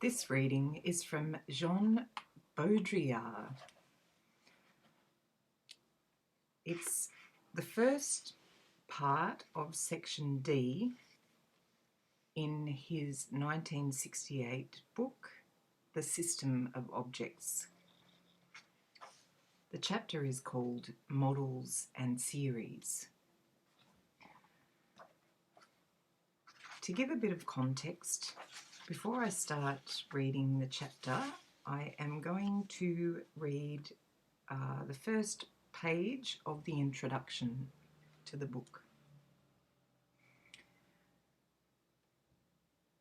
This reading is from Jean Baudrillard. It's the first part of section D in his 1968 book, The System of Objects. The chapter is called Models and Series. To give a bit of context, before I start reading the chapter, I am going to read the first page of the introduction to the book.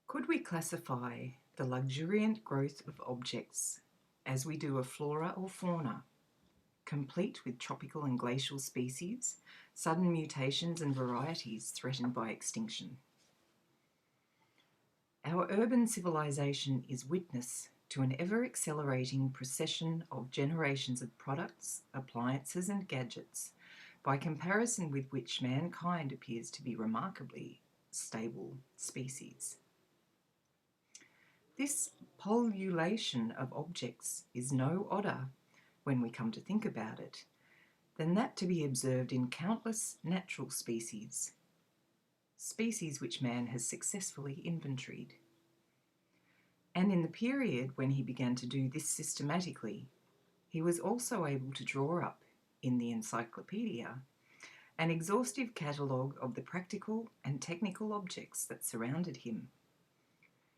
Could we classify the luxuriant growth of objects as we do a flora or fauna, complete with tropical and glacial species, sudden mutations and varieties threatened by extinction? Our urban civilization is witness to an ever-accelerating procession of generations of products, appliances and gadgets, by comparison with which mankind appears to be remarkably stable species. This pullulation of objects is no odder, when we come to think about it, than that to be observed in countless natural species which man has successfully inventoried. And in the period when he began to do this systematically, he was also able to draw up, in the encyclopedia, an exhaustive catalogue of the practical and technical objects that surrounded him.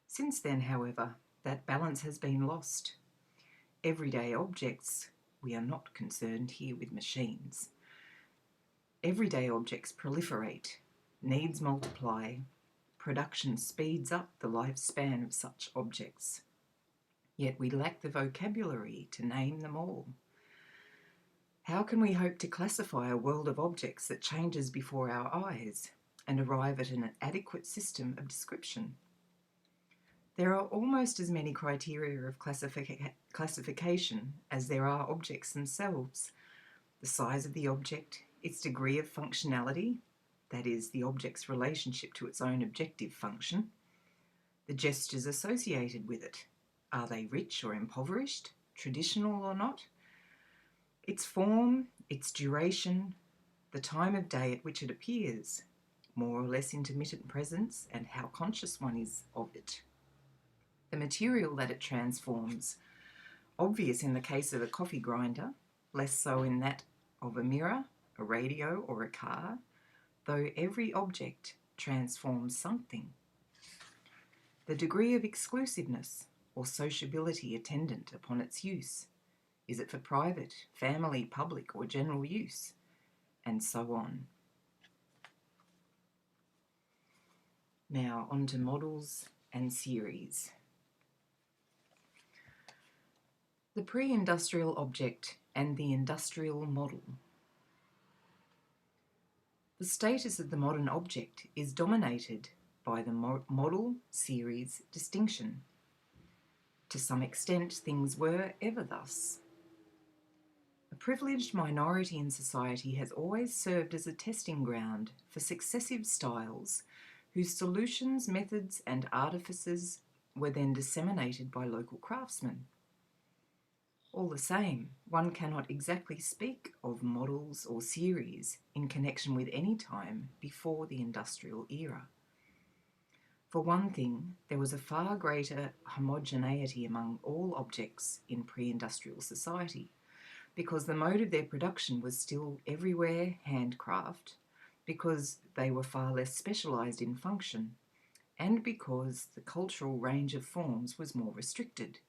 Since then, however, that balance has been lost. Everyday objects, we are not concerned here with machines. Everyday objects proliferate, needs multiply, production speeds up the lifespan of such objects. Yet we lack the vocabulary to name them all. How can we hope to classify a world of objects that changes before our eyes and arrive at an adequate system of description? There are almost as many criteria of classification as there are objects themselves. The size of the object, its degree of functionality, that is, the object's relationship to its own objective function, the gestures associated with it, are they rich or impoverished, traditional or not, its form, its duration, the time of day at which it appears, more or less intermittent presence, and how conscious one is of it. The material that it transforms, obvious in the case of a coffee grinder, less so in that of a mirror, a radio, or a car, though every object transforms something. The degree of exclusiveness or sociability attendant upon its use. Is it for private, family, public, or general use? And so on. Now on to models and series. The pre-industrial object and the industrial model. The status of the modern object is dominated by the model-series distinction. To some extent, things were ever thus. A privileged minority in society has always served as a testing ground for successive styles whose solutions, methods, and artifices were then disseminated by local craftsmen. All the same, one cannot exactly speak of models or series in connection with any time before the industrial era. For one thing, there was a far greater homogeneity among all objects in pre-industrial society, because the mode of their production was still everywhere handcraft, because they were far less specialised in function, and because the cultural range of forms was more restricted,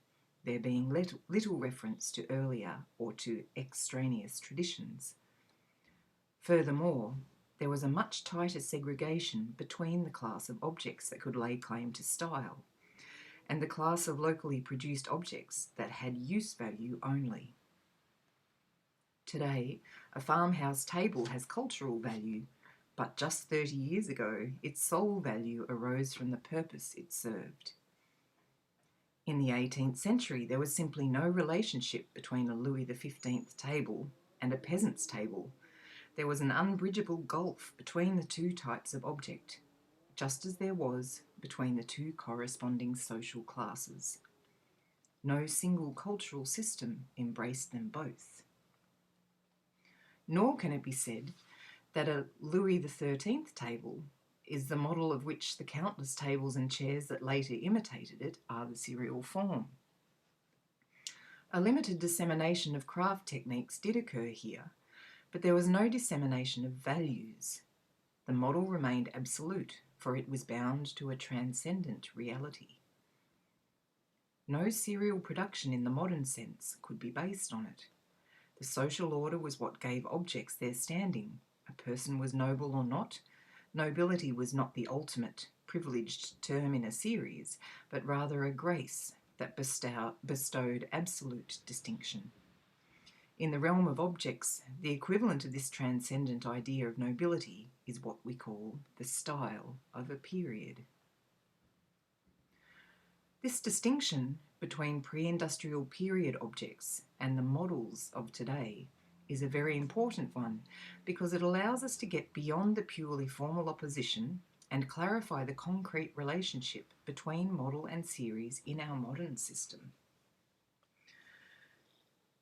there being little reference to earlier or to extraneous traditions. Furthermore, there was a much tighter segregation between the class of objects that could lay claim to style and the class of locally produced objects that had use value only. Today, a farmhouse table has cultural value, but just 30 years ago, its sole value arose from the purpose it served. In the 18th century, there was simply no relationship between a Louis XV table and a peasant's table. There was an unbridgeable gulf between the two types of object, just as there was between the two corresponding social classes. No single cultural system embraced them both. Nor can it be said that a Louis XIII table is the model of which the countless tables and chairs that later imitated it are the serial form. A limited dissemination of craft techniques did occur here, but there was no dissemination of values. The model remained absolute, for it was bound to a transcendent reality. No serial production in the modern sense could be based on it. The social order was what gave objects their standing. A person was noble or not. Nobility was not the ultimate, privileged term in a series, but rather a grace that bestowed absolute distinction. In the realm of objects, the equivalent of this transcendent idea of nobility is what we call the style of a period. This distinction between pre-industrial period objects and the models of today is a very important one because it allows us to get beyond the purely formal opposition and clarify the concrete relationship between model and series in our modern system.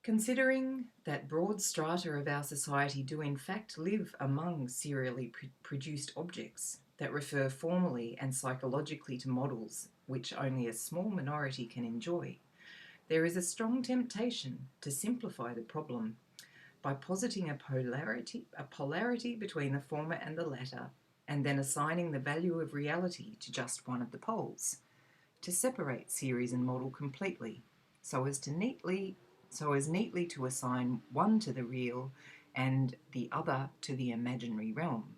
Considering that broad strata of our society do in fact live among serially produced objects that refer formally and psychologically to models which only a small minority can enjoy, there is a strong temptation to simplify the problem by positing a polarity between the former and the latter, and then assigning the value of reality to just one of the poles, to separate series and model completely, so as neatly to assign one to the real and the other to the imaginary realm.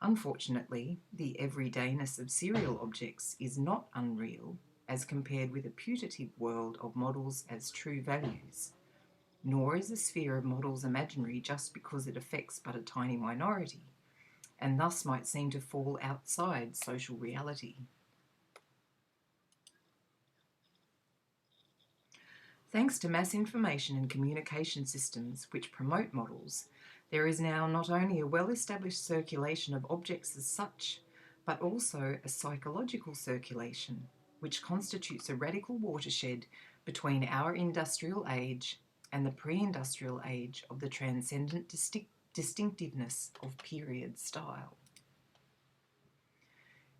Unfortunately, the everydayness of serial objects is not unreal as compared with a putative world of models as true values, nor is the sphere of models imaginary just because it affects but a tiny minority, and thus might seem to fall outside social reality. Thanks to mass information and communication systems which promote models, there is now not only a well-established circulation of objects as such, but also a psychological circulation, which constitutes a radical watershed between our industrial age and the pre-industrial age of the transcendent distinctiveness of period style.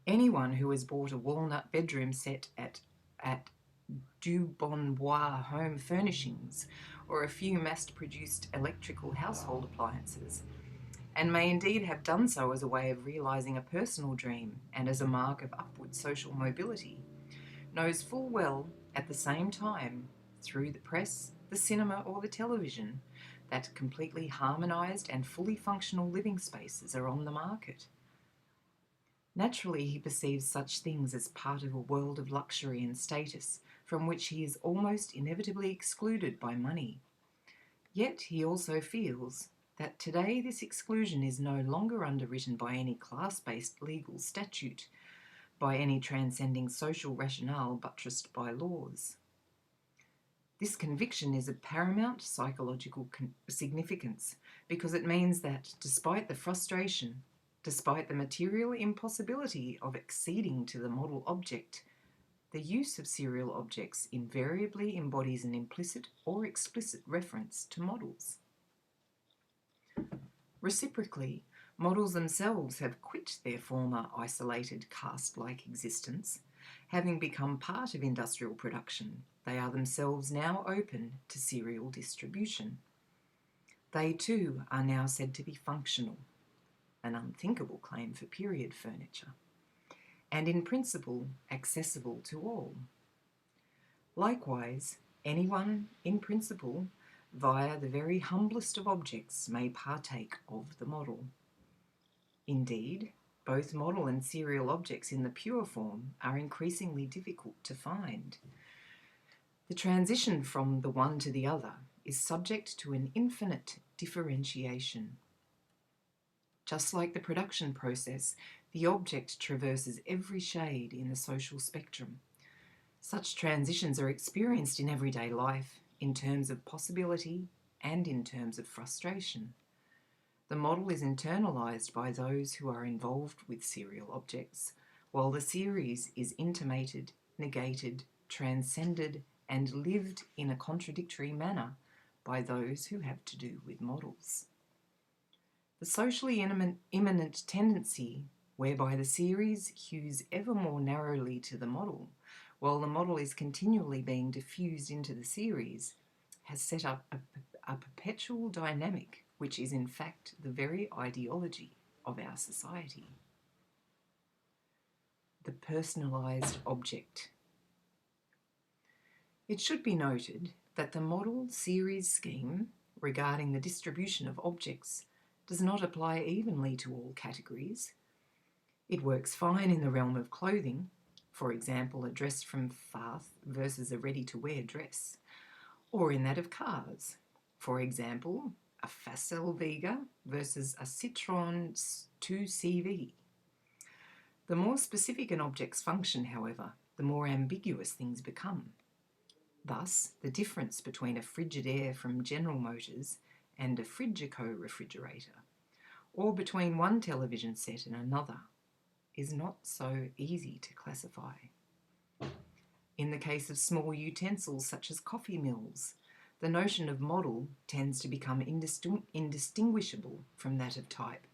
Anyone who has bought a walnut bedroom set at Du Bonbois Home Furnishings or a few mass-produced electrical household appliances, and may indeed have done so as a way of realising a personal dream and as a mark of upward social mobility, knows full well at the same time, through the press, the cinema or the television, that completely harmonised and fully functional living spaces are on the market. Naturally, he perceives such things as part of a world of luxury and status from which he is almost inevitably excluded by money. Yet he also feels that today this exclusion is no longer underwritten by any class-based legal statute, by any transcending social rationale buttressed by laws. This conviction is of paramount psychological significance because it means that despite the frustration, despite the material impossibility of acceding to the model object, the use of serial objects invariably embodies an implicit or explicit reference to models. Reciprocally, models themselves have quit their former isolated caste-like existence. Having become part of industrial production, they are themselves now open to serial distribution. They too are now said to be functional, an unthinkable claim for period furniture, and in principle accessible to all. Likewise, anyone in principle, via the very humblest of objects, may partake of the model. Indeed, both model and serial objects in the pure form are increasingly difficult to find. The transition from the one to the other is subject to an infinite differentiation. Just like the production process, the object traverses every shade in the social spectrum. Such transitions are experienced in everyday life in terms of possibility and in terms of frustration. The model is internalized by those who are involved with serial objects, while the series is intimated, negated, transcended, and lived in a contradictory manner by those who have to do with models. The socially immanent tendency whereby the series hews ever more narrowly to the model, while the model is continually being diffused into the series, has set up a perpetual dynamic which is in fact the very ideology of our society. The personalised object. It should be noted that the model series scheme regarding the distribution of objects does not apply evenly to all categories. It works fine in the realm of clothing, for example, a dress from Farth versus a ready-to-wear dress, or in that of cars, for example, a Facel Vega versus a Citroën 2CV. The more specific an object's function, however, the more ambiguous things become. Thus, the difference between a Frigidaire from General Motors and a Frigico refrigerator, or between one television set and another, is not so easy to classify. In the case of small utensils such as coffee mills, the notion of model tends to become indistinguishable from that of type,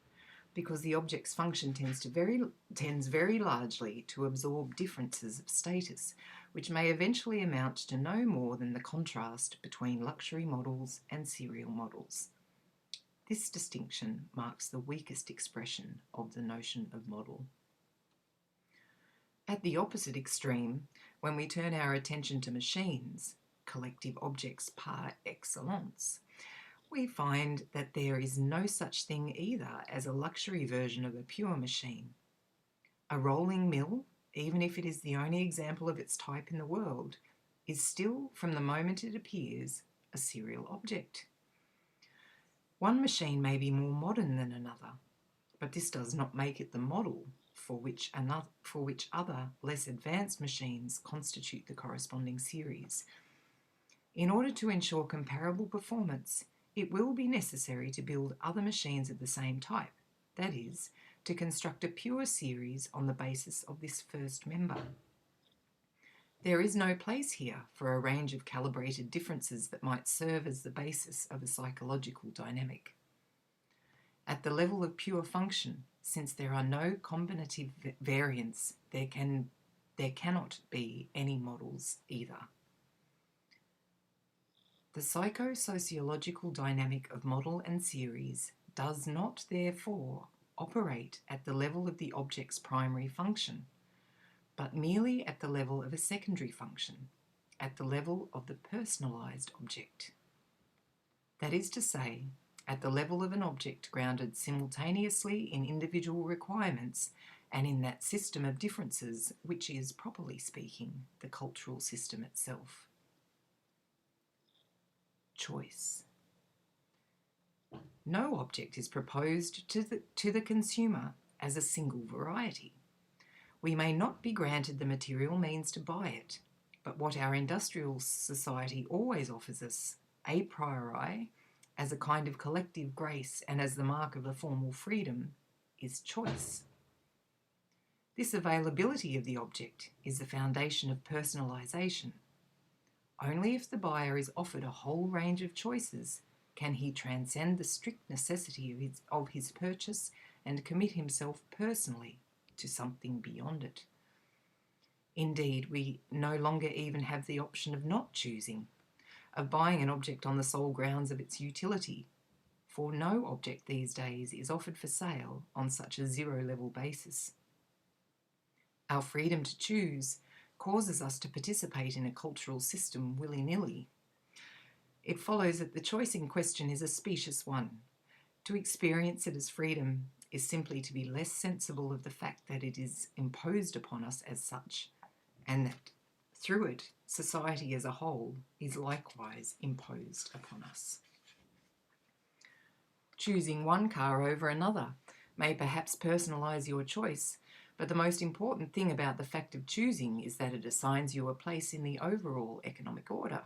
because the object's function tends very largely to absorb differences of status, which may eventually amount to no more than the contrast between luxury models and serial models. This distinction marks the weakest expression of the notion of model. At the opposite extreme, when we turn our attention to machines, collective objects par excellence, we find that there is no such thing either as a luxury version of a pure machine. A rolling mill, even if it is the only example of its type in the world, is still, from the moment it appears, a serial object. One machine may be more modern than another, but this does not make it the model for which other, less advanced machines constitute the corresponding series. In order to ensure comparable performance, it will be necessary to build other machines of the same type, that is, to construct a pure series on the basis of this first member. There is no place here for a range of calibrated differences that might serve as the basis of a psychological dynamic. At the level of pure function, since there are no combinative variants, there cannot be any models either. The psychosociological dynamic of model and series does not, therefore, operate at the level of the object's primary function, but merely at the level of a secondary function, at the level of the personalised object. That is to say, at the level of an object grounded simultaneously in individual requirements and in that system of differences which is, properly speaking, the cultural system itself. Choice. No object is proposed to the consumer as a single variety. We may not be granted the material means to buy it, but what our industrial society always offers us, a priori, as a kind of collective grace and as the mark of a formal freedom, is choice. This availability of the object is the foundation of personalisation. Only if the buyer is offered a whole range of choices can he transcend the strict necessity of his purchase and commit himself personally to something beyond it. Indeed, we no longer even have the option of not choosing, of buying an object on the sole grounds of its utility, for no object these days is offered for sale on such a zero-level basis. Our freedom to choose causes us to participate in a cultural system willy-nilly. It follows that the choice in question is a specious one. To experience it as freedom is simply to be less sensible of the fact that it is imposed upon us as such, and that through it, society as a whole is likewise imposed upon us. Choosing one car over another may perhaps personalise your choice, but the most important thing about the fact of choosing is that it assigns you a place in the overall economic order.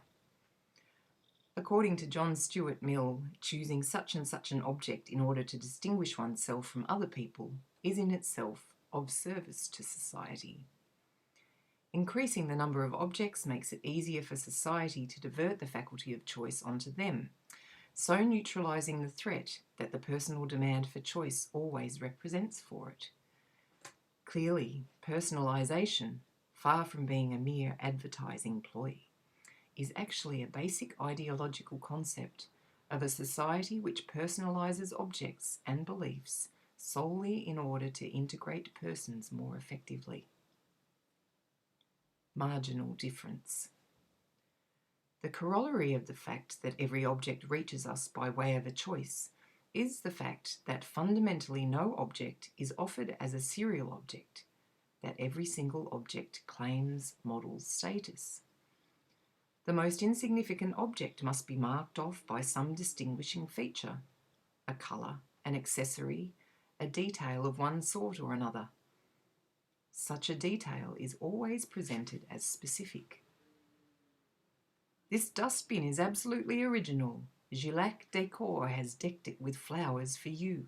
According to John Stuart Mill, choosing such and such an object in order to distinguish oneself from other people is in itself of service to society. Increasing the number of objects makes it easier for society to divert the faculty of choice onto them, so neutralising the threat that the personal demand for choice always represents for it. Clearly, personalisation, far from being a mere advertising ploy, is actually a basic ideological concept of a society which personalises objects and beliefs solely in order to integrate persons more effectively. Marginal difference. The corollary of the fact that every object reaches us by way of a choice is the fact that fundamentally no object is offered as a serial object, that every single object claims model status. The most insignificant object must be marked off by some distinguishing feature, a colour, an accessory, a detail of one sort or another. Such a detail is always presented as specific. This dustbin is absolutely original. Gilac Decor has decked it with flowers for you.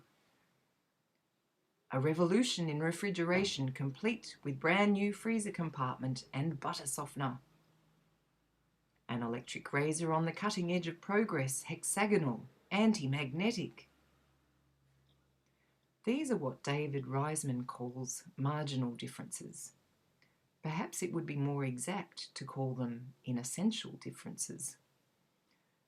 A revolution in refrigeration, complete with brand new freezer compartment and butter softener. An electric razor on the cutting edge of progress, hexagonal, anti-magnetic. These are what David Reisman calls marginal differences. Perhaps it would be more exact to call them inessential differences.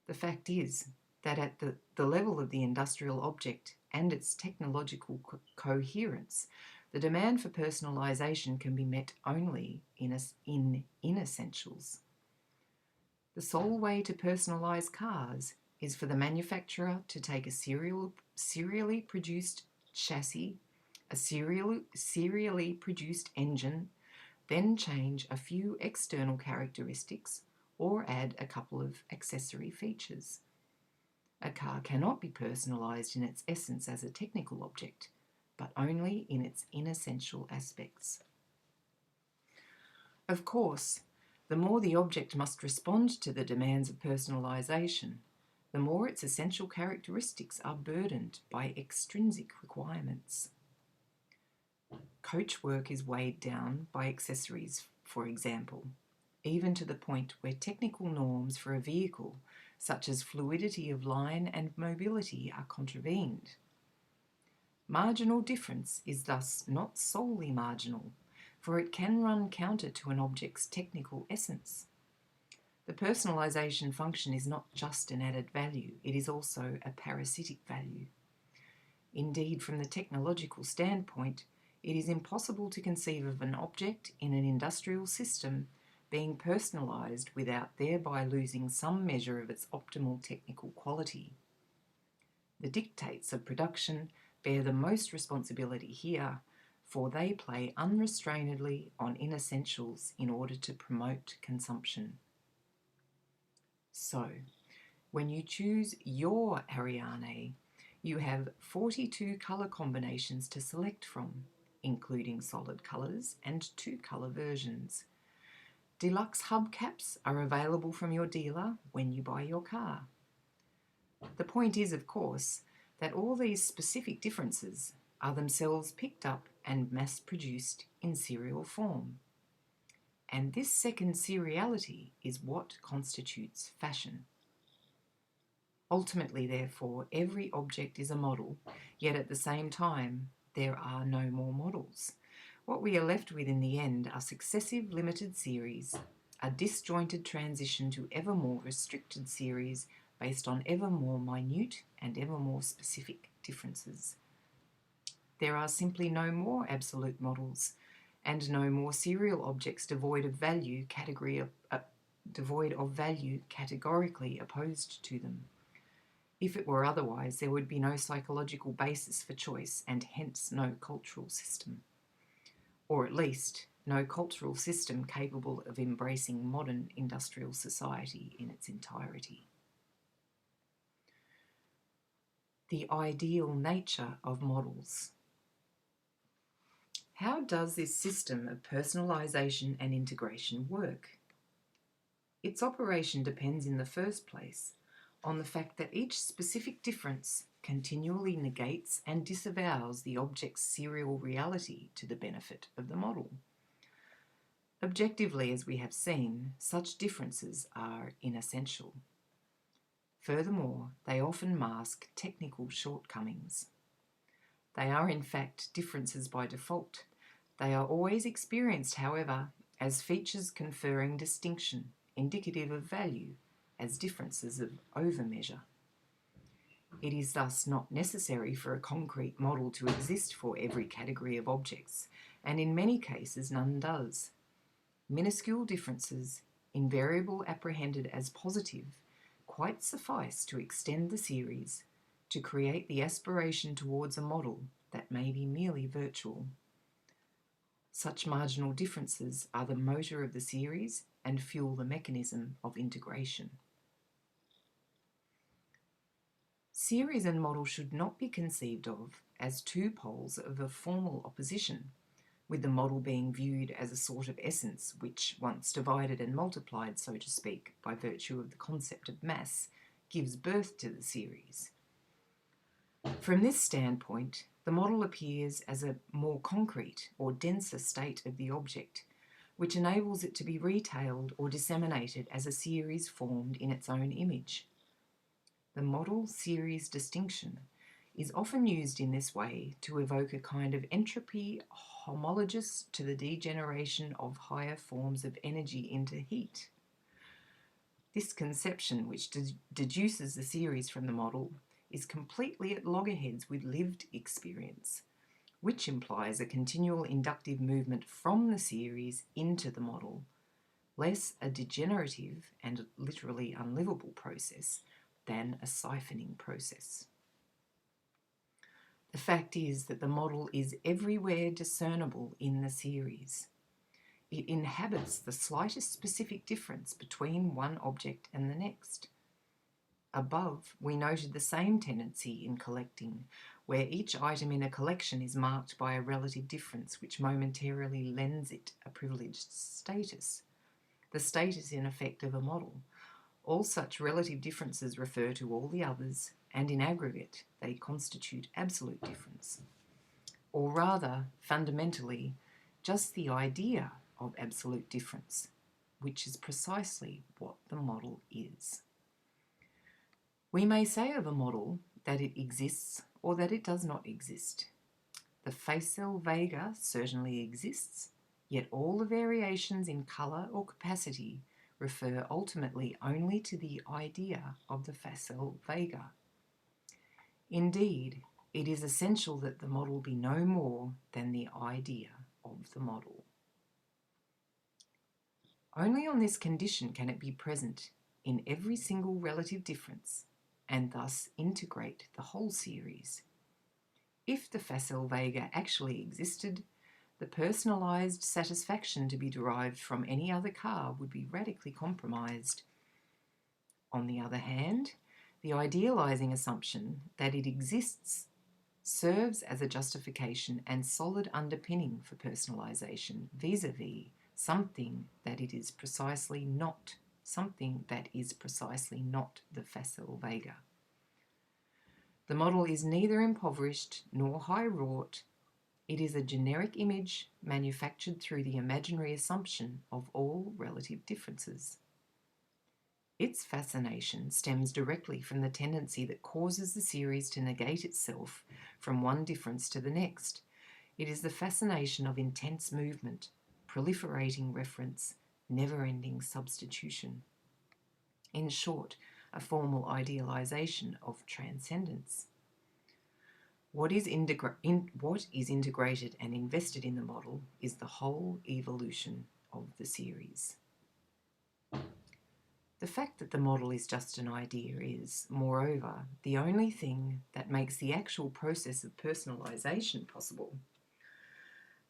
The fact is that at the level of the industrial object and its technological coherence, the demand for personalisation can be met only in inessentials. The sole way to personalise cars is for the manufacturer to take a serially produced chassis, a serially produced engine, then change a few external characteristics or add a couple of accessory features. A car cannot be personalised in its essence as a technical object, but only in its inessential aspects. Of course, the more the object must respond to the demands of personalisation, the more its essential characteristics are burdened by extrinsic requirements. Coachwork is weighed down by accessories, for example, even to the point where technical norms for a vehicle, such as fluidity of line and mobility, are contravened. Marginal difference is thus not solely marginal, for it can run counter to an object's technical essence. The personalisation function is not just an added value, it is also a parasitic value. Indeed, from the technological standpoint, it is impossible to conceive of an object in an industrial system being personalised without thereby losing some measure of its optimal technical quality. The dictates of production bear the most responsibility here, for they play unrestrainedly on inessentials in order to promote consumption. So, when you choose your Ariane, you have 42 colour combinations to select from, including solid colours and 2-colour versions. Deluxe hubcaps are available from your dealer when you buy your car. The point is, of course, that all these specific differences are themselves picked up and mass-produced in serial form. And this second seriality is what constitutes fashion. Ultimately, therefore, every object is a model, yet at the same time, there are no more models. What we are left with in the end are successive limited series, a disjointed transition to ever more restricted series based on ever more minute and ever more specific differences. There are simply no more absolute models, and no more serial objects devoid of value categorically opposed to them. If it were otherwise, there would be no psychological basis for choice and hence no cultural system. Or at least, no cultural system capable of embracing modern industrial society in its entirety. The ideal nature of models. How does this system of personalisation and integration work? Its operation depends in the first place on the fact that each specific difference continually negates and disavows the object's serial reality to the benefit of the model. Objectively, as we have seen, such differences are inessential. Furthermore, they often mask technical shortcomings. They are in fact differences by default. They are always experienced, however, as features conferring distinction, indicative of value, as differences of overmeasure. It is thus not necessary for a concrete model to exist for every category of objects, and in many cases none does. Minuscule differences, invariably apprehended as positive, quite suffice to extend the series, to create the aspiration towards a model that may be merely virtual. Such marginal differences are the motor of the series and fuel the mechanism of integration. Series and model should not be conceived of as two poles of a formal opposition, with the model being viewed as a sort of essence which, once divided and multiplied, so to speak, by virtue of the concept of mass, gives birth to the series. From this standpoint, the model appears as a more concrete or denser state of the object, which enables it to be retailed or disseminated as a series formed in its own image. The model-series distinction is often used in this way to evoke a kind of entropy homologous to the degeneration of higher forms of energy into heat. This conception, which deduces the series from the model, is completely at loggerheads with lived experience, which implies a continual inductive movement from the series into the model, less a degenerative and literally unlivable process than a siphoning process. The fact is that the model is everywhere discernible in the series. It inhabits the slightest specific difference between one object and the next. Above, we noted the same tendency in collecting, where each item in a collection is marked by a relative difference which momentarily lends it a privileged status, the status in effect of a model. All such relative differences refer to all the others, and in aggregate they constitute absolute difference. Or rather, fundamentally, just the idea of absolute difference, which is precisely what the model is. We may say of a model that it exists or that it does not exist. The facile vega certainly exists, yet all the variations in colour or capacity refer ultimately only to the idea of the facile vega. Indeed, it is essential that the model be no more than the idea of the model. Only on this condition can it be present in every single relative difference, and thus integrate the whole series. If the facile vega actually existed, the personalised satisfaction to be derived from any other car would be radically compromised. On the other hand, the idealising assumption that it exists serves as a justification and solid underpinning for personalisation vis-a-vis something that is precisely not the facile vega. The model is neither impoverished nor high-wrought. It is a generic image manufactured through the imaginary assumption of all relative differences. Its fascination stems directly from the tendency that causes the series to negate itself from one difference to the next. It is the fascination of intense movement, proliferating reference, never-ending substitution. In short, a formal idealization of transcendence. What is integrated and invested in the model is the whole evolution of the series. The fact that the model is just an idea is, moreover, the only thing that makes the actual process of personalization possible.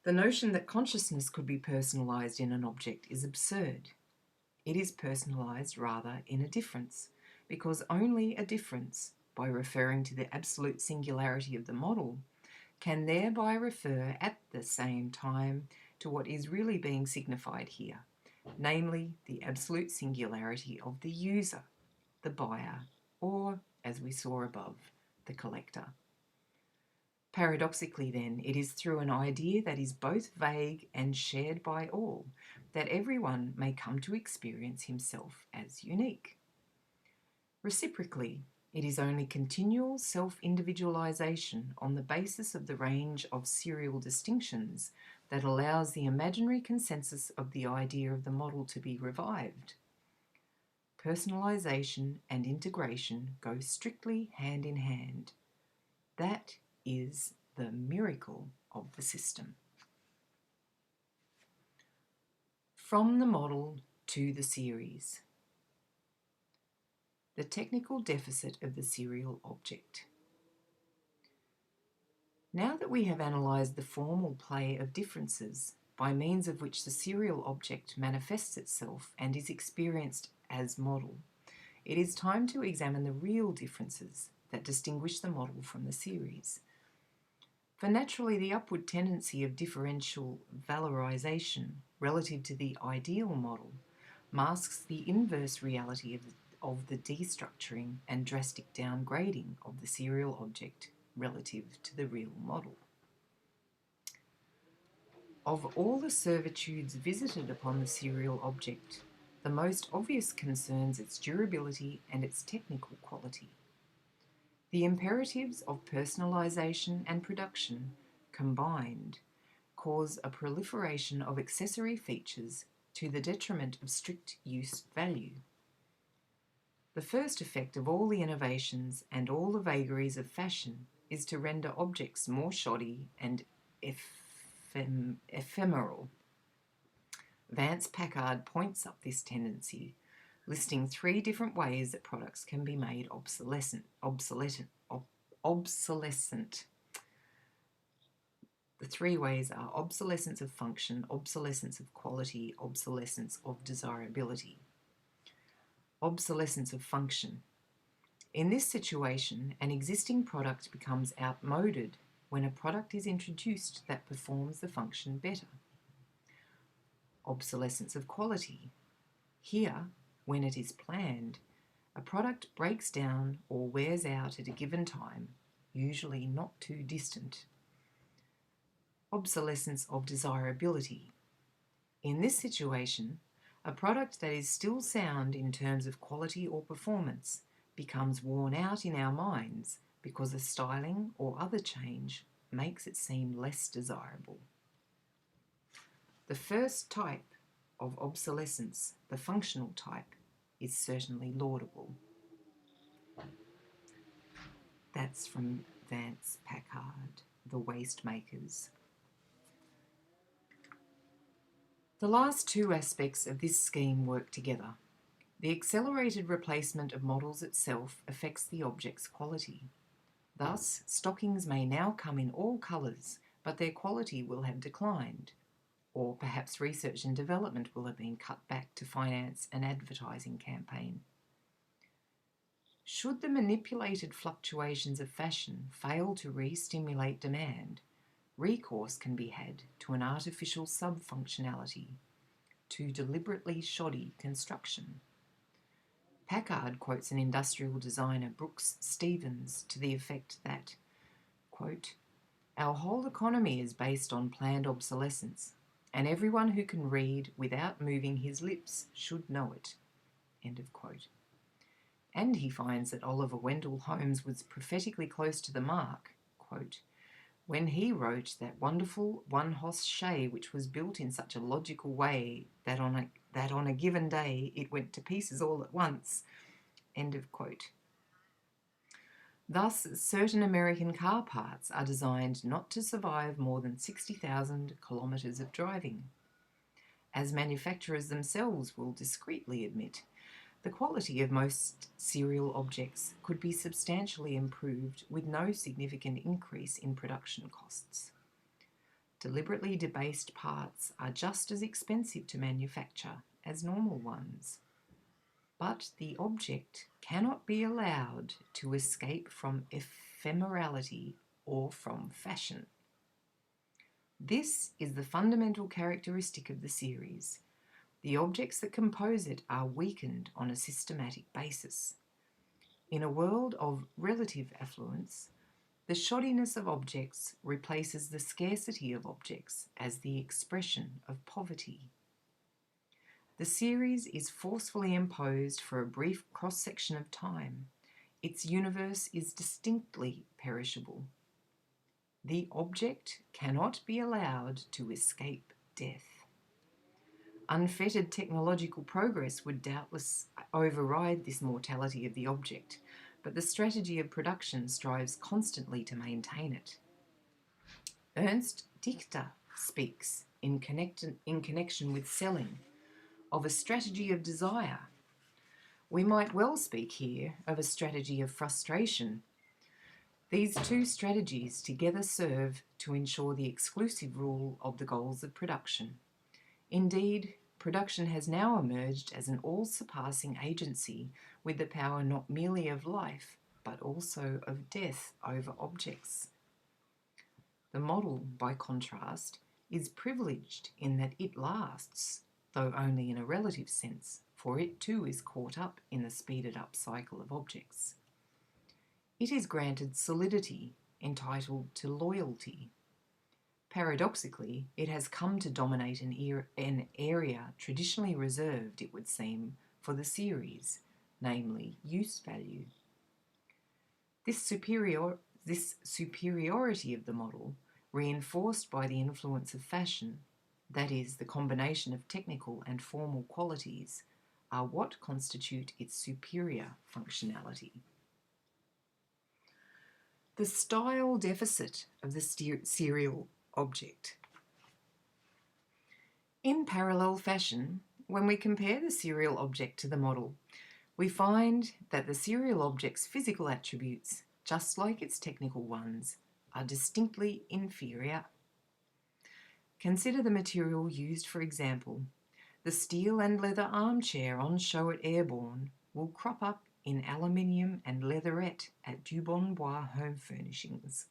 The notion that consciousness could be personalized in an object is absurd. It is personalized rather in a difference, because only a difference, by referring to the absolute singularity of the model, can thereby refer at the same time to what is really being signified here, namely the absolute singularity of the user, the buyer, or, as we saw above, the collector. Paradoxically, then, it is through an idea that is both vague and shared by all that everyone may come to experience himself as unique. Reciprocally, it is only continual self-individualization on the basis of the range of serial distinctions that allows the imaginary consensus of the idea of the model to be revived. Personalization and integration go strictly hand in hand. That is the miracle of the system. From the model to the series. The technical deficit of the serial object. Now that we have analysed the formal play of differences by means of which the serial object manifests itself and is experienced as model, it is time to examine the real differences that distinguish the model from the series. For naturally, the upward tendency of differential valorization relative to the ideal model masks the inverse reality of the destructuring and drastic downgrading of the serial object relative to the real model. Of all the servitudes visited upon the serial object, the most obvious concerns its durability and its technical quality. The imperatives of personalization and production combined cause a proliferation of accessory features to the detriment of strict use value. The first effect of all the innovations and all the vagaries of fashion is to render objects more shoddy and ephemeral. Vance Packard points up this tendency, listing 3 different ways that products can be made obsolescent. The 3 ways are obsolescence of function, obsolescence of quality, obsolescence of desirability. Obsolescence of function. In this situation, an existing product becomes outmoded when a product is introduced that performs the function better. Obsolescence of quality. Here, when it is planned, a product breaks down or wears out at a given time, usually not too distant. Obsolescence of desirability. In this situation, a product that is still sound in terms of quality or performance becomes worn out in our minds because a styling or other change makes it seem less desirable. The first type of obsolescence, the functional type, is certainly laudable. That's from Vance Packard, The Waste Makers. The last 2 aspects of this scheme work together. The accelerated replacement of models itself affects the object's quality. Thus, stockings may now come in all colours, but their quality will have declined, or perhaps research and development will have been cut back to finance an advertising campaign. Should the manipulated fluctuations of fashion fail to re-stimulate demand, recourse can be had to an artificial sub-functionality, to deliberately shoddy construction. Packard quotes an industrial designer, Brooks Stevens, to the effect that, quote, "Our whole economy is based on planned obsolescence, and everyone who can read without moving his lips should know it." End of quote. And he finds that Oliver Wendell Holmes was prophetically close to the mark, quote, "when he wrote that wonderful one-hoss shay which was built in such a logical way that on a given day it went to pieces all at once." End of quote. Thus, certain American car parts are designed not to survive more than 60,000 kilometres of driving. As manufacturers themselves will discreetly admit, the quality of most serial objects could be substantially improved with no significant increase in production costs. Deliberately debased parts are just as expensive to manufacture as normal ones. But the object cannot be allowed to escape from ephemerality or from fashion. This is the fundamental characteristic of the series. The objects that compose it are weakened on a systematic basis. In a world of relative affluence, the shoddiness of objects replaces the scarcity of objects as the expression of poverty. The series is forcefully imposed for a brief cross-section of time. Its universe is distinctly perishable. The object cannot be allowed to escape death. Unfettered technological progress would doubtless override this mortality of the object, but the strategy of production strives constantly to maintain it. Ernst Dichter speaks, in connection with selling, of a strategy of desire. We might well speak here of a strategy of frustration. These two strategies together serve to ensure the exclusive rule of the goals of production. Indeed, production has now emerged as an all-surpassing agency with the power not merely of life, but also of death over objects. The model, by contrast, is privileged in that it lasts, though only in a relative sense, for it too is caught up in the speeded-up cycle of objects. It is granted solidity, entitled to loyalty. Paradoxically, it has come to dominate an area traditionally reserved, it would seem, for the series, namely use value. This superiority of the model, reinforced by the influence of fashion, that is, the combination of technical and formal qualities, are what constitute its superior functionality. The style deficit of the serial object. In parallel fashion, when we compare the serial object to the model, we find that the serial object's physical attributes, just like its technical ones, are distinctly inferior. Consider the material used, for example. The steel and leather armchair on show at Airborne will crop up in aluminium and leatherette at Dubonbois Home Furnishings.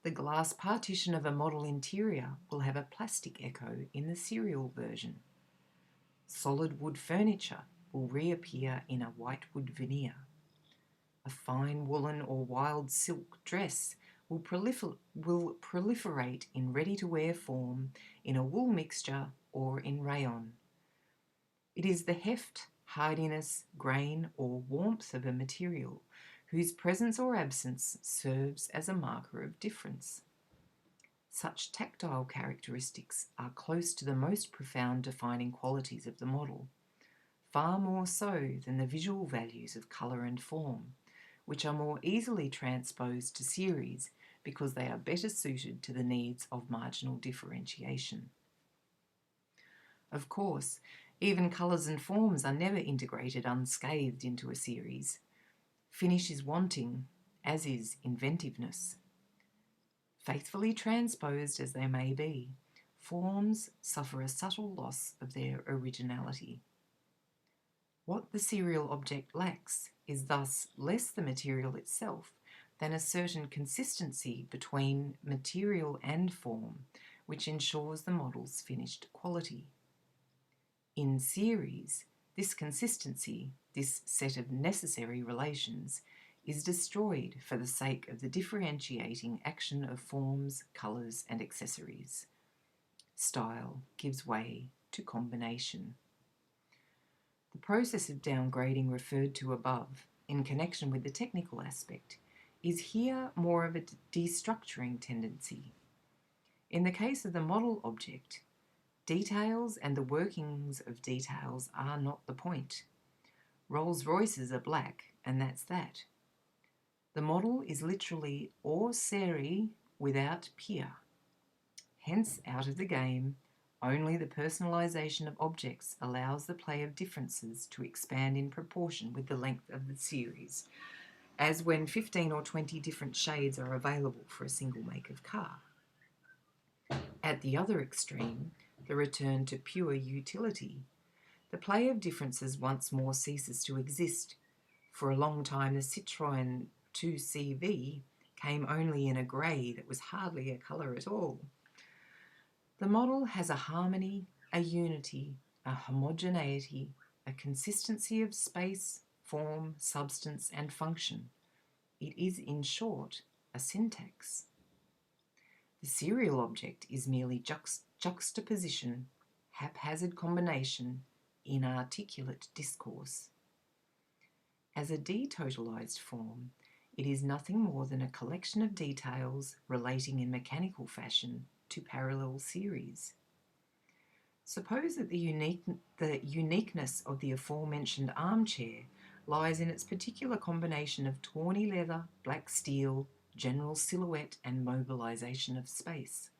The glass partition of a model interior will have a plastic echo in the serial version. Solid wood furniture will reappear in a white wood veneer. A fine woolen or wild silk dress will proliferate in ready-to-wear form in a wool mixture or in rayon. It is the heft, hardiness, grain, or warmth of a material whose presence or absence serves as a marker of difference. Such tactile characteristics are close to the most profound defining qualities of the model, far more so than the visual values of colour and form, which are more easily transposed to series because they are better suited to the needs of marginal differentiation. Of course, even colours and forms are never integrated unscathed into a series. Finish is wanting, as is inventiveness. Faithfully transposed as they may be, forms suffer a subtle loss of their originality. What the serial object lacks is thus less the material itself than a certain consistency between material and form, which ensures the model's finished quality. In series, this consistency, this set of necessary relations, is destroyed for the sake of the differentiating action of forms, colours, and accessories. Style gives way to combination. The process of downgrading referred to above, in connection with the technical aspect, is here more of a destructuring tendency. In the case of the model object, details and the workings of details are not the point. Rolls-Royces are black, and that's that. The model is literally hors série without peer. Hence, out of the game, only the personalisation of objects allows the play of differences to expand in proportion with the length of the series, as when 15 or 20 different shades are available for a single make of car. At the other extreme, the return to pure utility, the play of differences once more ceases to exist. For a long time, the Citroën 2CV came only in a grey that was hardly a colour at all. The model has a harmony, a unity, a homogeneity, a consistency of space, form, substance, and function. It is, in short, a syntax. The serial object is merely juxtaposition, haphazard combination, inarticulate discourse. As a detotalized form, it is nothing more than a collection of details relating in mechanical fashion to parallel series. Suppose that the uniqueness of the aforementioned armchair lies in its particular combination of tawny leather, black steel, general silhouette, and mobilization of space.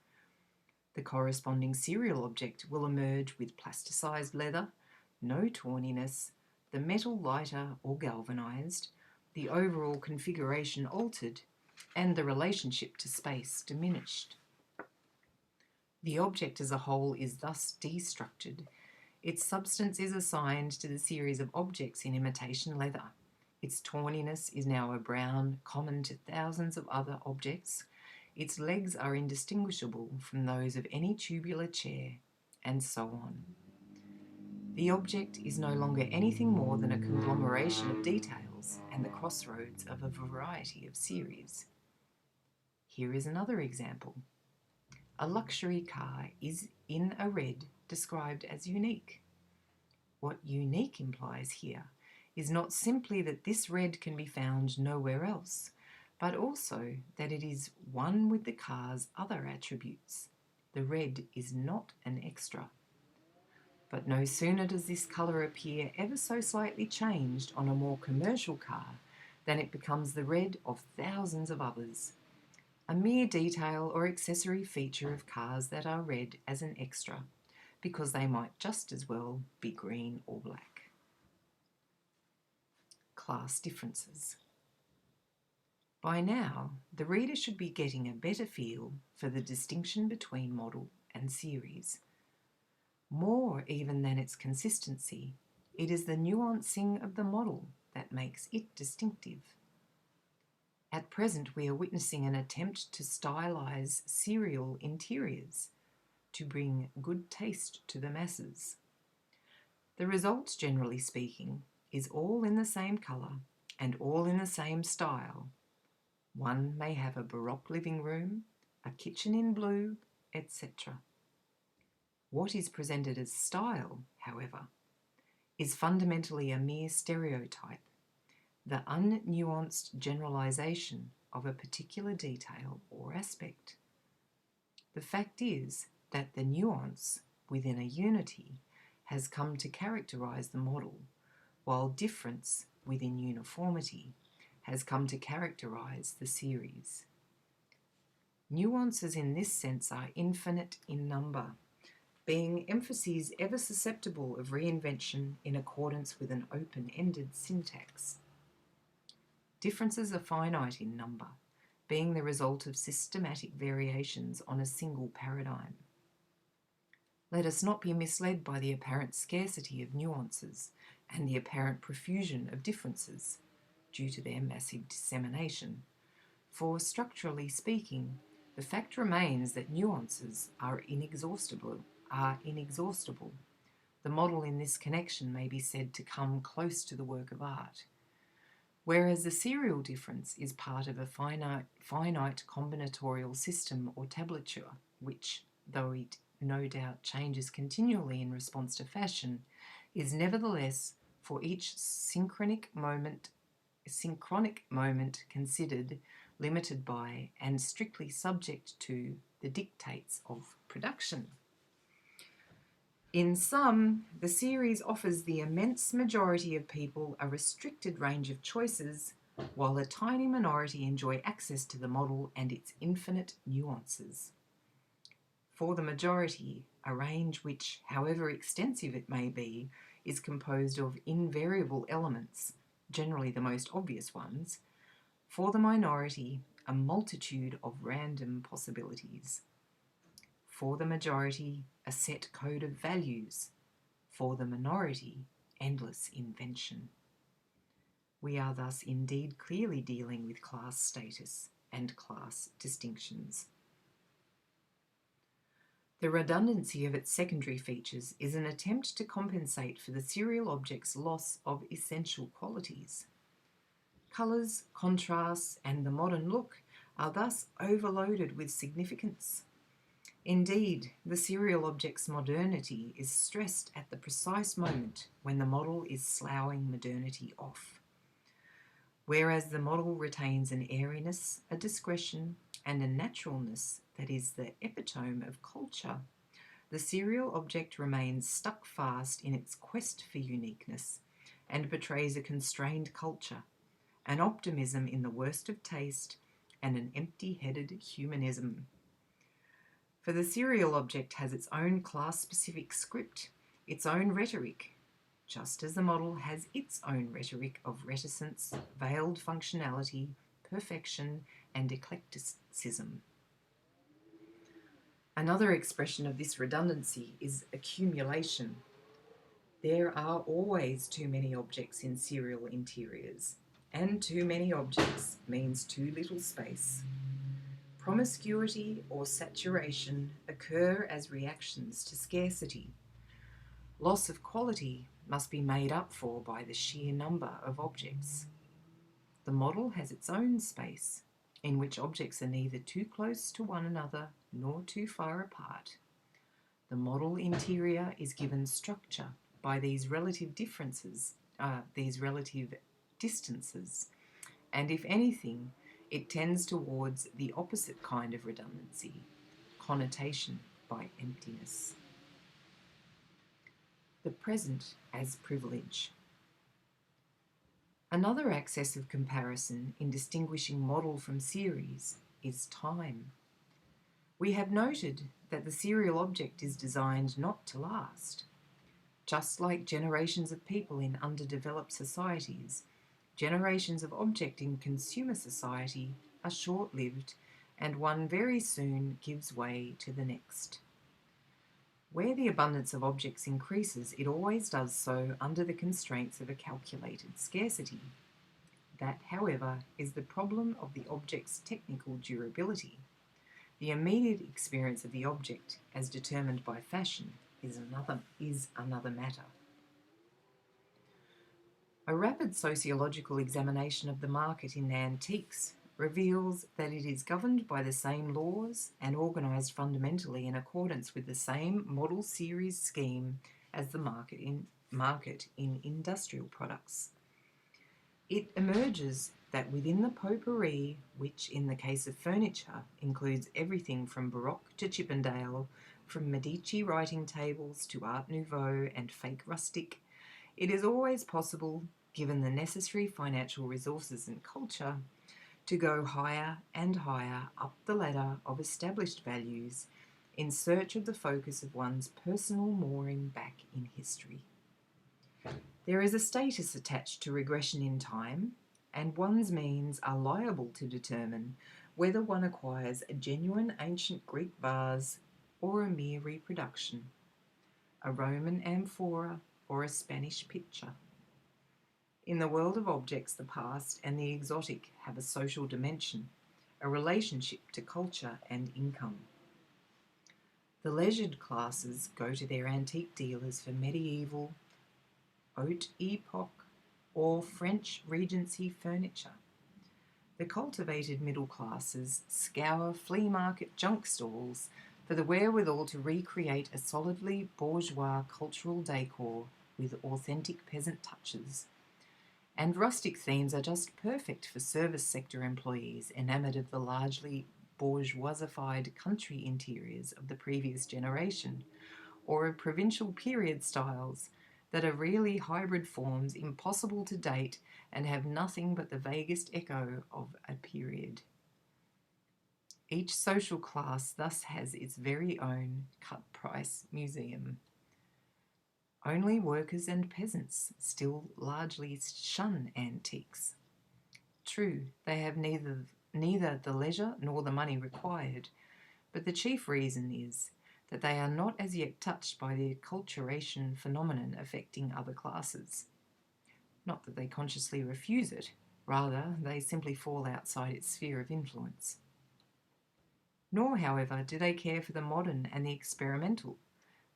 The corresponding serial object will emerge with plasticized leather, no tawniness, the metal lighter or galvanized, the overall configuration altered, and the relationship to space diminished. The object as a whole is thus destructured. Its substance is assigned to the series of objects in imitation leather. Its tawniness is now a brown common to thousands of other objects. Its legs are indistinguishable from those of any tubular chair, and so on. The object is no longer anything more than a conglomeration of details and the crossroads of a variety of series. Here is another example. A luxury car is in a red described as unique. What unique implies here is not simply that this red can be found nowhere else, but also that it is one with the car's other attributes. The red is not an extra. But no sooner does this colour appear ever so slightly changed on a more commercial car than it becomes the red of thousands of others, a mere detail or accessory feature of cars that are red as an extra, because they might just as well be green or black. Class differences. By now, the reader should be getting a better feel for the distinction between model and series. More even than its consistency, it is the nuancing of the model that makes it distinctive. At present, we are witnessing an attempt to stylize serial interiors, to bring good taste to the masses. The result, generally speaking, is all in the same colour and all in the same style. One may have a Baroque living room, a kitchen in blue, etc. What is presented as style, however, is fundamentally a mere stereotype, the unnuanced generalization of a particular detail or aspect. The fact is that the nuance within a unity has come to characterize the model, while difference within uniformity has come to characterize the series. Nuances in this sense are infinite in number, being emphases ever susceptible of reinvention in accordance with an open-ended syntax. Differences are finite in number, being the result of systematic variations on a single paradigm. Let us not be misled by the apparent scarcity of nuances and the apparent profusion of differences due to their massive dissemination, for structurally speaking, the fact remains that nuances are inexhaustible. The model in this connection may be said to come close to the work of art, whereas the serial difference is part of a finite combinatorial system or tablature, which, though it no doubt changes continually in response to fashion, is nevertheless for each synchronic moment considered, limited by, and strictly subject to the dictates of production. In sum, the series offers the immense majority of people a restricted range of choices, while a tiny minority enjoy access to the model and its infinite nuances. For the majority, a range which, however extensive it may be, is composed of invariable elements, generally the most obvious ones. For the minority, a multitude of random possibilities. For the majority, a set code of values. For the minority, endless invention. We are thus indeed clearly dealing with class status and class distinctions. The redundancy of its secondary features is an attempt to compensate for the serial object's loss of essential qualities. Colours, contrasts, and the modern look are thus overloaded with significance. Indeed, the serial object's modernity is stressed at the precise moment when the model is sloughing modernity off. Whereas the model retains an airiness, a discretion, and a naturalness that is the epitome of culture, the serial object remains stuck fast in its quest for uniqueness and betrays a constrained culture, an optimism in the worst of taste, and an empty-headed humanism. For the serial object has its own class-specific script, its own rhetoric, just as the model has its own rhetoric of reticence, veiled functionality, perfection, and eclecticism. Another expression of this redundancy is accumulation. There are always too many objects in serial interiors, and too many objects means too little space. Promiscuity or saturation occur as reactions to scarcity. Loss of quality must be made up for by the sheer number of objects. The model has its own space, in which objects are neither too close to one another nor too far apart. The model interior is given structure by these relative distances, and if anything, it tends towards the opposite kind of redundancy, connotation by emptiness. The present as privilege. Another axis of comparison in distinguishing model from series is time. We have noted that the serial object is designed not to last. Just like generations of people in underdeveloped societies, generations of object in consumer society are short-lived, and one very soon gives way to the next. Where the abundance of objects increases, it always does so under the constraints of a calculated scarcity. That, however, is the problem of the object's technical durability. The immediate experience of the object, as determined by fashion, is another matter. A rapid sociological examination of the market in antiques reveals that it is governed by the same laws and organised fundamentally in accordance with the same model series scheme as the market in industrial products. It emerges that within the potpourri, which in the case of furniture includes everything from Baroque to Chippendale, from Medici writing tables to Art Nouveau and fake rustic, it is always possible, given the necessary financial resources and culture, to go higher and higher up the ladder of established values in search of the focus of one's personal mooring back in history. There is a status attached to regression in time, and one's means are liable to determine whether one acquires a genuine ancient Greek vase or a mere reproduction, a Roman amphora or a Spanish pitcher. In the world of objects, the past and the exotic have a social dimension, a relationship to culture and income. The leisured classes go to their antique dealers for medieval, haute epoque, or French Regency furniture. The cultivated middle classes scour flea market junk stalls for the wherewithal to recreate a solidly bourgeois cultural decor with authentic peasant touches. And rustic themes are just perfect for service sector employees enamoured of the largely bourgeoisified country interiors of the previous generation, or of provincial period styles that are really hybrid forms impossible to date and have nothing but the vaguest echo of a period. Each social class thus has its very own cut-price museum. Only workers and peasants still largely shun antiques. True, they have neither the leisure nor the money required, but the chief reason is that they are not as yet touched by the acculturation phenomenon affecting other classes. Not that they consciously refuse it, rather they simply fall outside its sphere of influence. Nor, however, do they care for the modern and the experimental,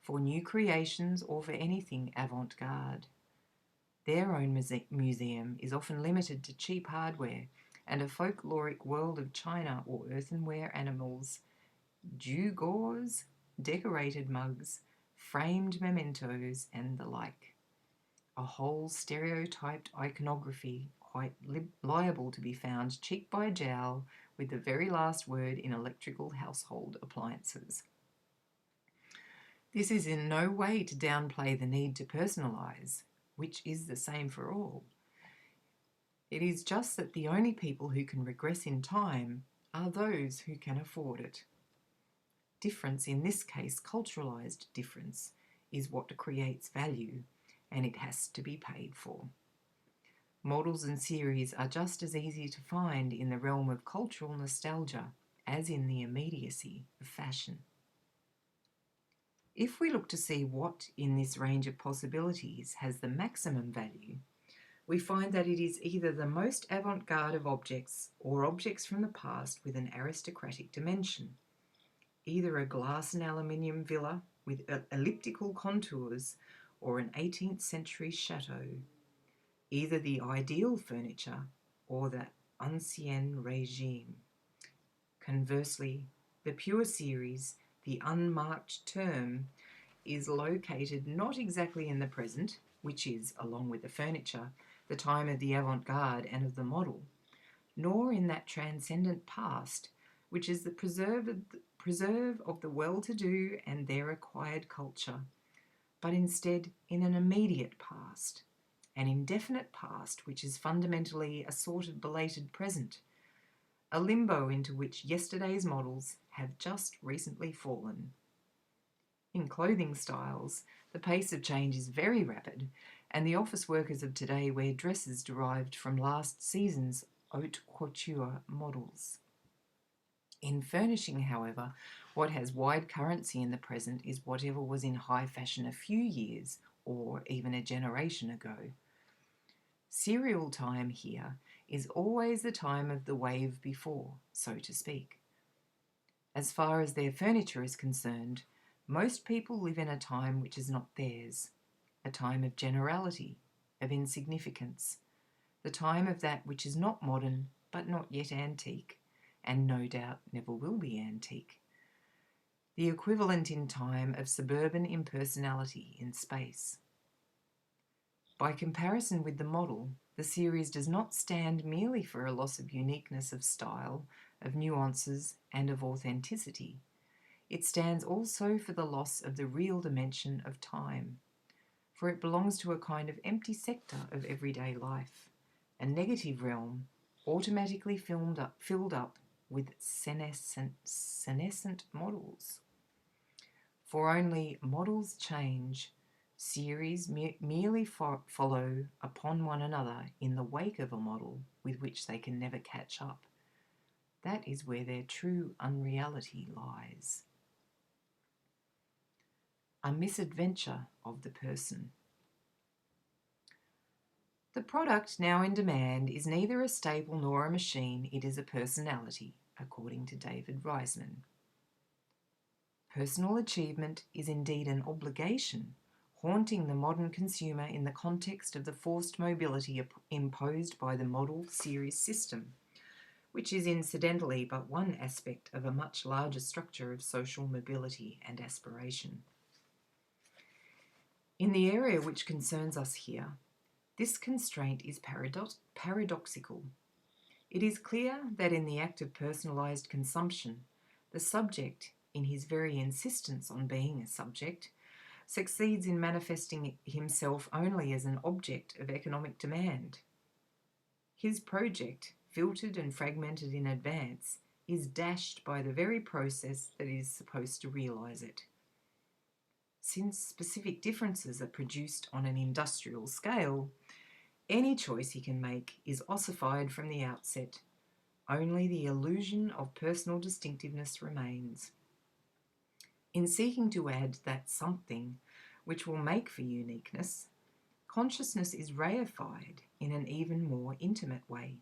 for new creations or for anything avant-garde. Their own museum is often limited to cheap hardware and a folkloric world of china or earthenware animals, gewgaws, decorated mugs, framed mementos, and the like. A whole stereotyped iconography quite liable to be found cheek by jowl with the very last word in electrical household appliances. This is in no way to downplay the need to personalise, which is the same for all. It is just that the only people who can regress in time are those who can afford it. Difference, in this case culturalised difference, is what creates value, and it has to be paid for. Models and series are just as easy to find in the realm of cultural nostalgia as in the immediacy of fashion. If we look to see what in this range of possibilities has the maximum value, we find that it is either the most avant-garde of objects or objects from the past with an aristocratic dimension, either a glass and aluminium villa with elliptical contours or an 18th century chateau, either the ideal furniture or the ancien regime. Conversely, the pure series, the unmarked term, is located not exactly in the present, which is, along with the furniture, the time of the avant-garde and of the model, nor in that transcendent past, which is the preserve of the well-to-do and their acquired culture, but instead in an immediate past, an indefinite past which is fundamentally a sort of belated present, a limbo into which yesterday's models have just recently fallen. In clothing styles, the pace of change is very rapid, and the office workers of today wear dresses derived from last season's haute couture models. In furnishing, however, what has wide currency in the present is whatever was in high fashion a few years or even a generation ago. Serial time here is always the time of the wave before, so to speak. As far as their furniture is concerned, most people live in a time which is not theirs, a time of generality, of insignificance, the time of that which is not modern but not yet antique, and no doubt never will be antique. The equivalent in time of suburban impersonality in space. By comparison with the model, the series does not stand merely for a loss of uniqueness of style, of nuances, and of authenticity. It stands also for the loss of the real dimension of time, for it belongs to a kind of empty sector of everyday life, a negative realm automatically filled up with senescent models. For only models change, series merely follow upon one another in the wake of a model with which they can never catch up. That is where their true unreality lies. A misadventure of the person. The product now in demand is neither a staple nor a machine, it is a personality, according to David Reisman. Personal achievement is indeed an obligation, haunting the modern consumer in the context of the forced mobility imposed by the model series system, which is incidentally but one aspect of a much larger structure of social mobility and aspiration. In the area which concerns us here, this constraint is paradoxical. It is clear that in the act of personalised consumption, the subject, in his very insistence on being a subject, succeeds in manifesting himself only as an object of economic demand. His project, filtered and fragmented in advance, is dashed by the very process that is supposed to realise it. Since specific differences are produced on an industrial scale, any choice he can make is ossified from the outset. Only the illusion of personal distinctiveness remains. In seeking to add that something which will make for uniqueness, consciousness is reified in an even more intimate way,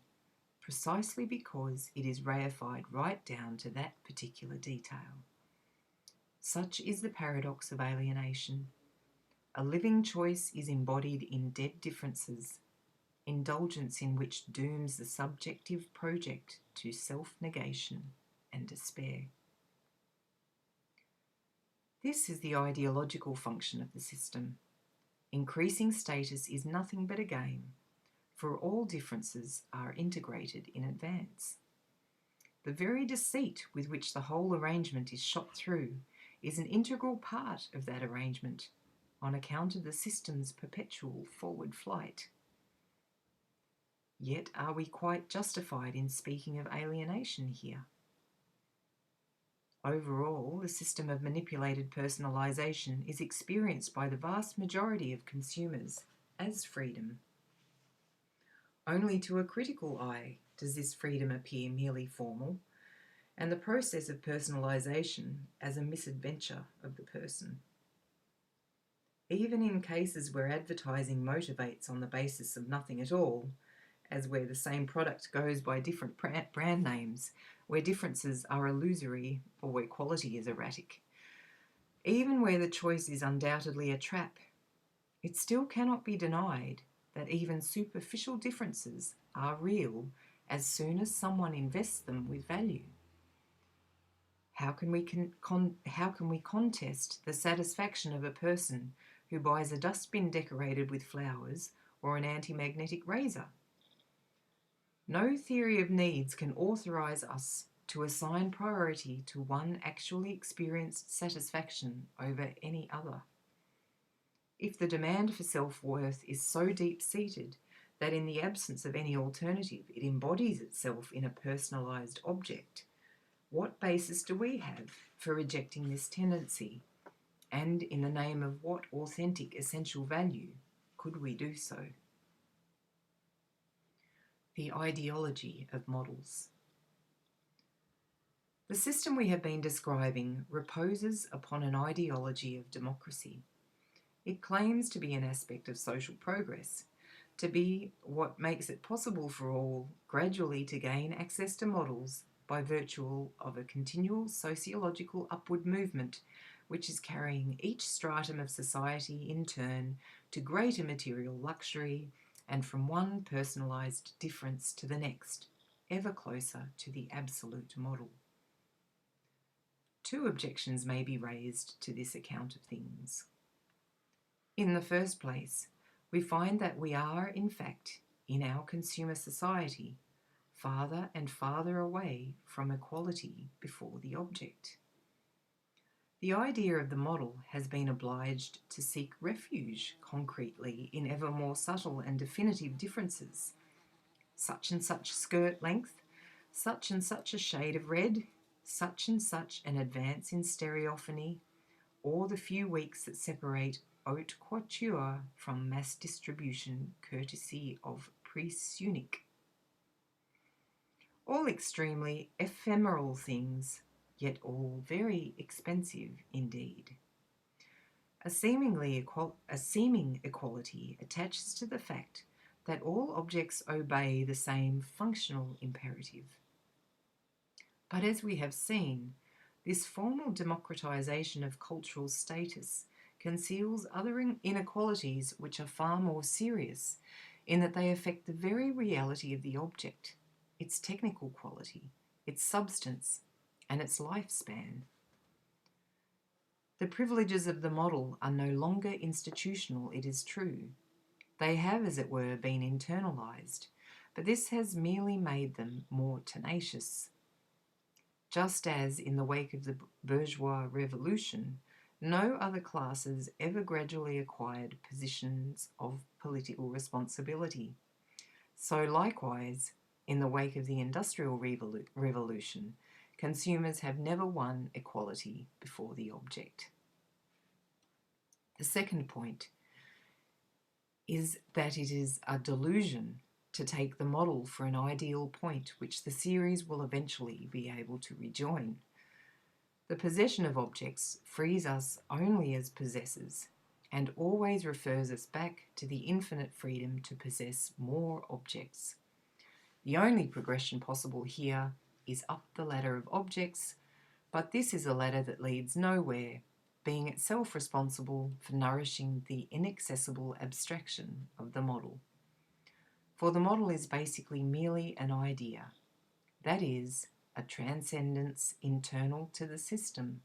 precisely because it is reified right down to that particular detail. Such is the paradox of alienation. A living choice is embodied in dead differences, indulgence in which dooms the subjective project to self-negation and despair. This is the ideological function of the system. Increasing status is nothing but a game, for all differences are integrated in advance. The very deceit with which the whole arrangement is shot through is an integral part of that arrangement, on account of the system's perpetual forward flight. Yet are we quite justified in speaking of alienation here? Overall, the system of manipulated personalization is experienced by the vast majority of consumers as freedom. Only to a critical eye does this freedom appear merely formal, and the process of personalization as a misadventure of the person. Even in cases where advertising motivates on the basis of nothing at all, as where the same product goes by different brand names, where differences are illusory or where quality is erratic, even where the choice is undoubtedly a trap, it still cannot be denied that even superficial differences are real as soon as someone invests them with value. How can we contest the satisfaction of a person who buys a dustbin decorated with flowers or an anti-magnetic razor? No theory of needs can authorize us to assign priority to one actually experienced satisfaction over any other. If the demand for self-worth is so deep-seated that in the absence of any alternative it embodies itself in a personalized object, what basis do we have for rejecting this tendency? And in the name of what authentic essential value could we do so? The ideology of models. The system we have been describing reposes upon an ideology of democracy. It claims to be an aspect of social progress, to be what makes it possible for all gradually to gain access to models by virtue of a continual sociological upward movement which is carrying each stratum of society in turn to greater material luxury and from one personalised difference to the next, ever closer to the absolute model. Two objections may be raised to this account of things. In the first place, we find that we are, in fact, in our consumer society, farther and farther away from equality before the object. The idea of the model has been obliged to seek refuge concretely in ever more subtle and definitive differences. Such and such skirt length, such and such a shade of red, such and such an advance in stereophony, or the few weeks that separate haute couture from mass distribution courtesy of pre-Sunic. All extremely ephemeral things, yet all very expensive indeed. A seeming equality attaches to the fact that all objects obey the same functional imperative. But as we have seen, this formal democratization of cultural status conceals other inequalities which are far more serious in that they affect the very reality of the object, its technical quality, its substance, and its lifespan. The privileges of the model are no longer institutional, it is true. They have, as it were, been internalized, but this has merely made them more tenacious. Just as in the wake of the bourgeois revolution, no other classes ever gradually acquired positions of political responsibility, so likewise, in the wake of the Industrial Revolution, consumers have never won equality before the object. The second point is that it is a delusion to take the model for an ideal point which the series will eventually be able to rejoin. The possession of objects frees us only as possessors and always refers us back to the infinite freedom to possess more objects. The only progression possible here is up the ladder of objects, but this is a ladder that leads nowhere, being itself responsible for nourishing the inaccessible abstraction of the model. For the model is basically merely an idea, that is, a transcendence internal to the system,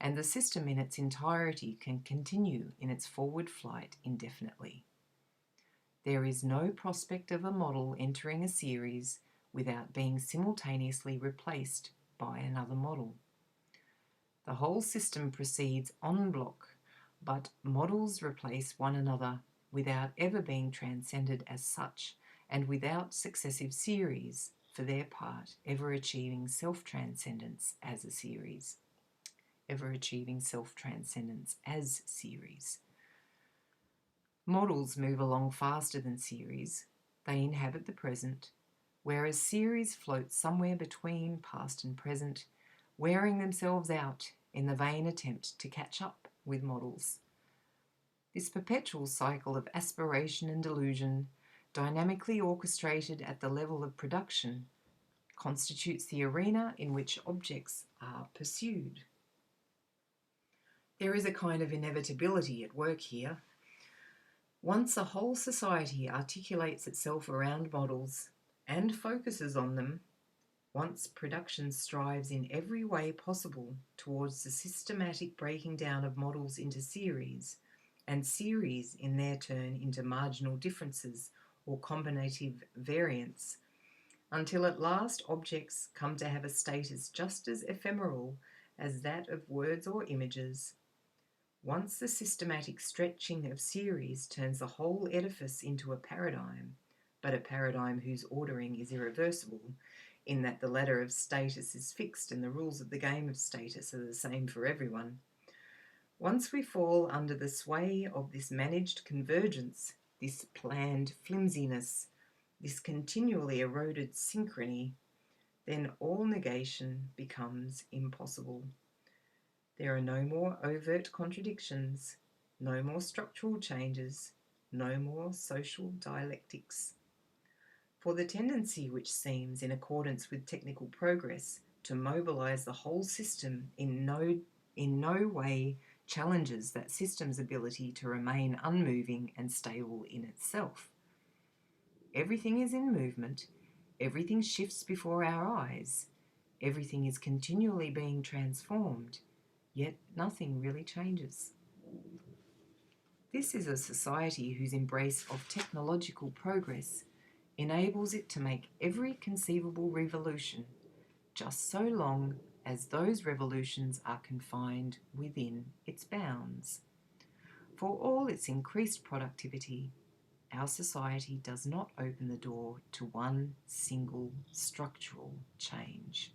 and the system in its entirety can continue in its forward flight indefinitely. There is no prospect of a model entering a series without being simultaneously replaced by another model. The whole system proceeds en bloc, but models replace one another without ever being transcended as such, and without successive series, for their part, ever achieving self-transcendence as a series. Models move along faster than series. They inhabit the present, whereas series float somewhere between past and present, wearing themselves out in the vain attempt to catch up with models. This perpetual cycle of aspiration and delusion, dynamically orchestrated at the level of production, constitutes the arena in which objects are pursued. There is a kind of inevitability at work here. Once a whole society articulates itself around models and focuses on them, once production strives in every way possible towards the systematic breaking down of models into series, and series in their turn into marginal differences or combinative variants, until at last objects come to have a status just as ephemeral as that of words or images. Once the systematic stretching of series turns the whole edifice into a paradigm, but a paradigm whose ordering is irreversible, in that the ladder of status is fixed and the rules of the game of status are the same for everyone. Once we fall under the sway of this managed convergence, this planned flimsiness, this continually eroded synchrony, then all negation becomes impossible. There are no more overt contradictions, no more structural changes, no more social dialectics. For the tendency which seems, in accordance with technical progress, to mobilize the whole system in no way challenges that system's ability to remain unmoving and stable in itself. Everything is in movement, everything shifts before our eyes, everything is continually being transformed, yet nothing really changes. This is a society whose embrace of technological progress enables it to make every conceivable revolution, just so long as those revolutions are confined within its bounds. For all its increased productivity, our society does not open the door to one single structural change.